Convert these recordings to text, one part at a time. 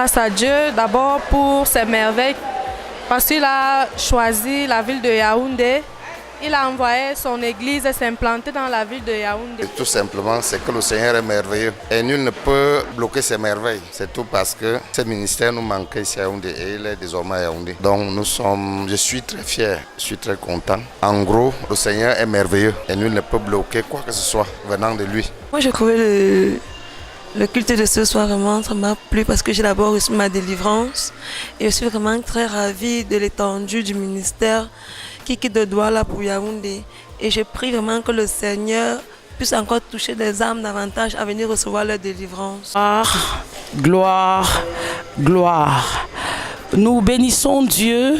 grâce à Dieu d'abord pour ses merveilles parce qu'il a choisi la ville de Yaoundé. Il a envoyé son église s'implanter dans la ville de Yaoundé. Et tout simplement, c'est que le Seigneur est merveilleux et nul ne peut bloquer ses merveilles. C'est tout parce que ce ministère nous manquait ici à Yaoundé et il est désormais à Yaoundé. Donc je suis très fier, je suis très content. En gros, le Seigneur est merveilleux et nul ne peut bloquer quoi que ce soit venant de lui. Moi, j'ai trouvé le culte de ce soir vraiment, ça m'a plu parce que j'ai d'abord reçu ma délivrance et je suis vraiment très ravie de l'étendue du ministère qui quitte de Douala pour Yaoundé. Et je prie vraiment que le Seigneur puisse encore toucher des âmes davantage à venir recevoir leur délivrance. Gloire, gloire. Nous bénissons Dieu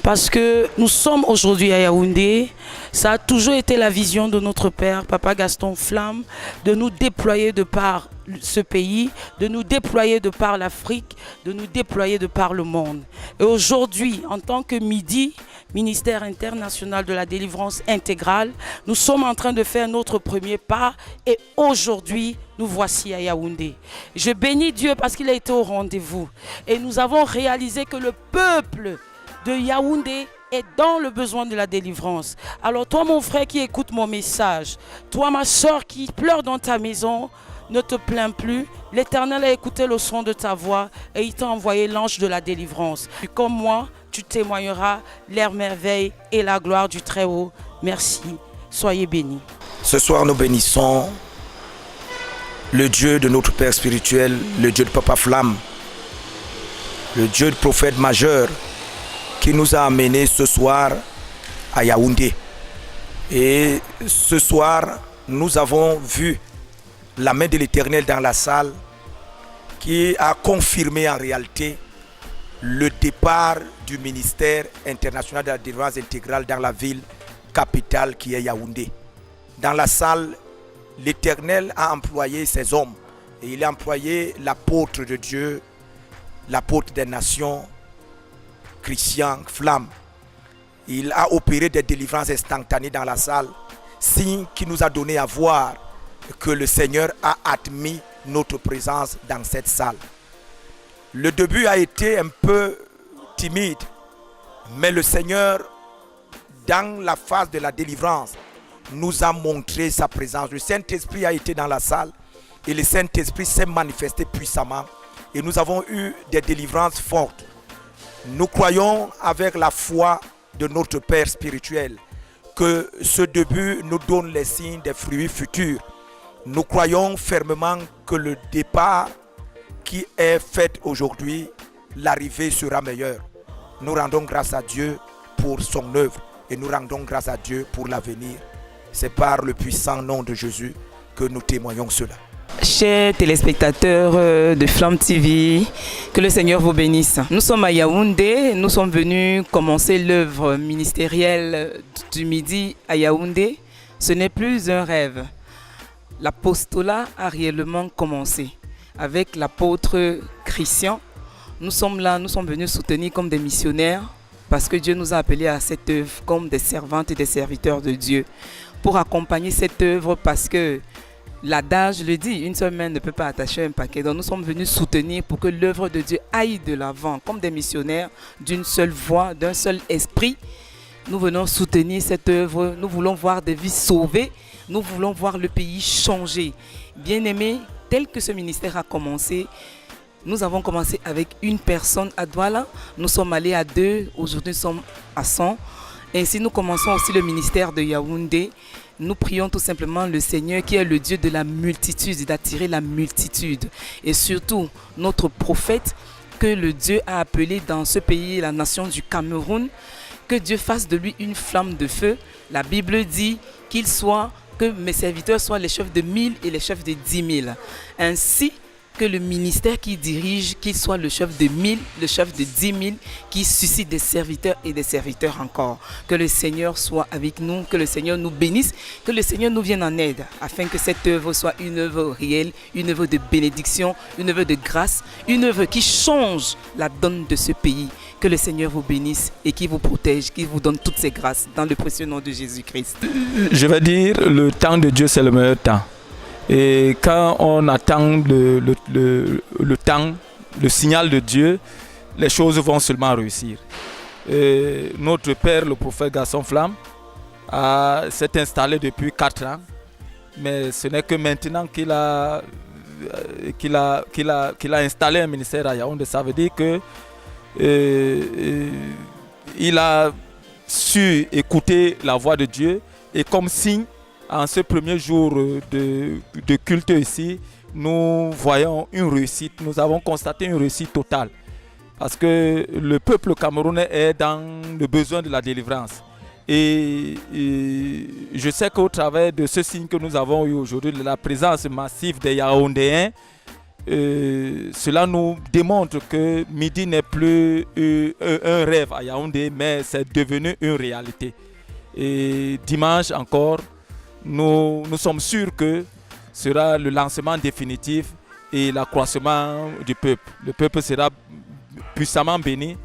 parce que nous sommes aujourd'hui à Yaoundé. Ça a toujours été la vision de notre Père, Papa Gaston Flamme, de nous déployer de par ce pays, de nous déployer de par l'Afrique, de nous déployer de par le monde. Et aujourd'hui, en tant que MIDI, Ministère international de la délivrance intégrale, nous sommes en train de faire notre premier pas et aujourd'hui, nous voici à Yaoundé. Je bénis Dieu parce qu'il a été au rendez-vous et nous avons réalisé que le peuple de Yaoundé est dans le besoin de la délivrance. Alors toi mon frère qui écoute mon message, toi ma soeur qui pleure dans ta maison, ne te plains plus, l'Éternel a écouté le son de ta voix et il t'a envoyé l'ange de la délivrance. Et comme moi, tu témoigneras les merveilles et la gloire du Très-Haut. Merci, soyez bénis. Ce soir nous bénissons le Dieu de notre Père spirituel, le Dieu de Papa Flamme, le Dieu de prophète majeur qui nous a amenés ce soir à Yaoundé. Et ce soir, nous avons vu la main de l'Éternel dans la salle qui a confirmé en réalité le départ du ministère international de la délivrance intégrale dans la ville capitale qui est Yaoundé. Dans la salle, l'Éternel a employé ses hommes et il a employé l'apôtre de Dieu, l'apôtre des nations, Christian Flamme. Il a opéré des délivrances instantanées dans la salle, signe qui nous a donné à voir que le Seigneur a admis notre présence dans cette salle. Le début a été un peu timide, mais le Seigneur, dans la phase de la délivrance, nous a montré sa présence. Le Saint-Esprit a été dans la salle et le Saint-Esprit s'est manifesté puissamment et nous avons eu des délivrances fortes. Nous croyons avec la foi de notre Père spirituel que ce début nous donne les signes des fruits futurs. Nous croyons fermement que le départ qui est fait aujourd'hui, l'arrivée sera meilleure. Nous rendons grâce à Dieu pour son œuvre et nous rendons grâce à Dieu pour l'avenir. C'est par le puissant nom de Jésus que nous témoignons cela. Chers téléspectateurs de Flamme TV, que le Seigneur vous bénisse. Nous sommes à Yaoundé, nous sommes venus commencer l'œuvre ministérielle du Midi à Yaoundé. Ce n'est plus un rêve. L'apostolat a réellement commencé avec l'apôtre Christian. Nous sommes là, nous sommes venus soutenir comme des missionnaires parce que Dieu nous a appelés à cette œuvre comme des servantes et des serviteurs de Dieu pour accompagner cette œuvre parce que l'adage le dit, une seule main ne peut pas attacher un paquet. Donc nous sommes venus soutenir pour que l'œuvre de Dieu aille de l'avant comme des missionnaires d'une seule voix, d'un seul esprit. Nous venons soutenir cette œuvre, nous voulons voir des vies sauvées, nous voulons voir le pays changer. Bien-aimés, tel que ce ministère a commencé, nous avons commencé avec une personne à Douala, nous sommes allés à 2, aujourd'hui nous sommes à 100. Ainsi nous commençons aussi le ministère de Yaoundé. Nous prions tout simplement le Seigneur qui est le Dieu de la multitude, d'attirer la multitude. Et surtout notre prophète que le Dieu a appelé dans ce pays, la nation du Cameroun, que Dieu fasse de lui une flamme de feu. La Bible dit que mes serviteurs soient les chefs de 1000 et les chefs de 10 000. Ainsi que le ministère qu'il dirige, qu'il soit le chef de 1000, le chef de 10 000, qui suscite des serviteurs et des serviteurs encore. Que le Seigneur soit avec nous, que le Seigneur nous bénisse, que le Seigneur nous vienne en aide, afin que cette œuvre soit une œuvre réelle, une œuvre de bénédiction, une œuvre de grâce, une œuvre qui change la donne de ce pays. Que le Seigneur vous bénisse et qui vous protège, qui vous donne toutes ses grâces, dans le précieux nom de Jésus-Christ. Je vais dire, le temps de Dieu, c'est le meilleur temps. Et quand on attend le temps le signal de Dieu, les choses vont seulement réussir. Notre père, le prophète Gaston Flamme, s'est installé depuis 4 ans, mais ce n'est que maintenant qu'il a installé un ministère à Yaoundé. Ça veut dire que il a su écouter la voix de Dieu, et comme signe, en ce premier jour de culte ici, nous voyons une réussite, nous avons constaté une réussite totale. Parce que le peuple camerounais est dans le besoin de la délivrance. Et je sais qu'au travers de ce signe que nous avons eu aujourd'hui, de la présence massive des Yaoundéens, cela nous démontre que Midi n'est plus un rêve à Yaoundé, mais c'est devenu une réalité. Et dimanche encore, nous sommes sûrs que sera le lancement définitif et l'accroissement du peuple. Le peuple sera puissamment béni,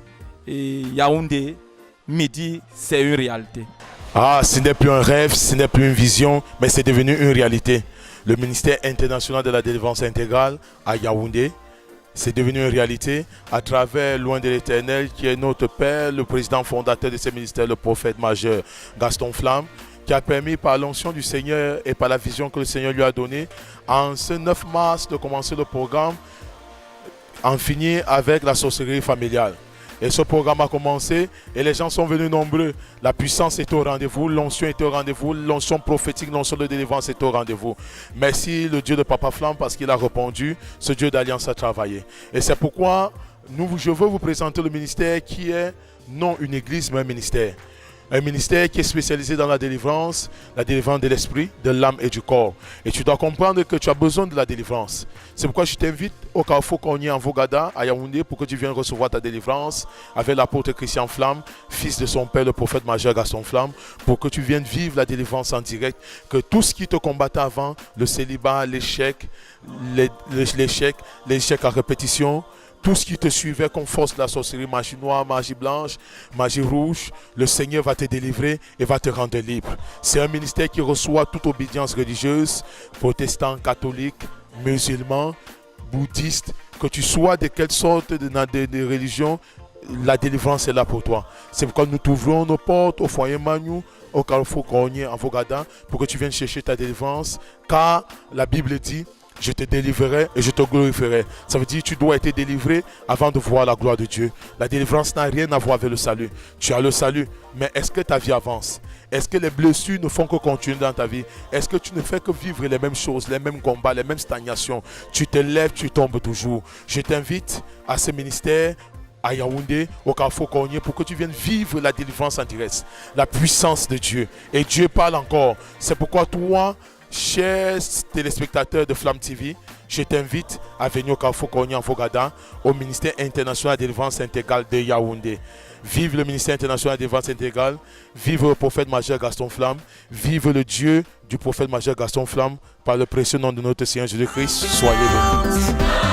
et Yaoundé, Midi, c'est une réalité. Ce n'est plus un rêve, ce n'est plus une vision, mais c'est devenu une réalité. Le ministère international de la délivrance intégrale à Yaoundé, c'est devenu une réalité à travers Loin de l'Éternel, qui est notre père, le président fondateur de ce ministère, le prophète majeur Gaston Flamme, qui a permis par l'onction du Seigneur et par la vision que le Seigneur lui a donnée, en ce 9 mars, de commencer le programme, en finir avec la sorcellerie familiale. Et ce programme a commencé et les gens sont venus nombreux. La puissance est au rendez-vous, l'onction est au rendez-vous, l'onction prophétique, l'onction de délivrance est au rendez-vous. Merci le Dieu de Papa Flamme parce qu'il a répondu, ce Dieu d'alliance a travaillé. Et c'est pourquoi je veux vous présenter le ministère qui est non une église mais un ministère. Un ministère qui est spécialisé dans la délivrance de l'esprit, de l'âme et du corps. Et tu dois comprendre que tu as besoin de la délivrance. C'est pourquoi je t'invite au Carrefour Cornier en Vogada, à Yaoundé, pour que tu viennes recevoir ta délivrance avec l'apôtre Christian Flamme, fils de son père, le prophète majeur Gaston Flamme, pour que tu viennes vivre la délivrance en direct. Que tout ce qui te combattait avant, le célibat, l'échec à répétition, tout ce qui te suivait comme force de la sorcellerie, magie noire, magie blanche, magie rouge, le Seigneur va te délivrer et va te rendre libre. C'est un ministère qui reçoit toute obédience religieuse, protestant, catholique, musulman, bouddhiste, que tu sois de quelle sorte de religion, la délivrance est là pour toi. C'est pourquoi nous t'ouvrons nos portes au foyer Magnou, au Carrefour Cornier en Vogada, pour que tu viennes chercher ta délivrance, car la Bible dit: je te délivrerai et je te glorifierai. Ça veut dire que tu dois être délivré avant de voir la gloire de Dieu. La délivrance n'a rien à voir avec le salut. Tu as le salut, mais est-ce que ta vie avance? Est-ce que les blessures ne font que continuer dans ta vie? Est-ce que tu ne fais que vivre les mêmes choses, les mêmes combats, les mêmes stagnations? Tu te lèves, tu tombes toujours. Je t'invite à ce ministère à Yaoundé, au Carrefour Cornier, pour que tu viennes vivre la délivrance en direct, la puissance de Dieu. Et Dieu parle encore. C'est pourquoi toi, chers téléspectateurs de Flamme TV, je t'invite à venir au Carrefour Cornier en Fogada, au ministère international de délivrance intégrale de Yaoundé. Vive le ministère international de délivrance intégrale, vive le prophète majeur Gaston Flamme, vive le Dieu du prophète majeur Gaston Flamme, par le précieux nom de notre Seigneur Jésus-Christ. Soyez bénis.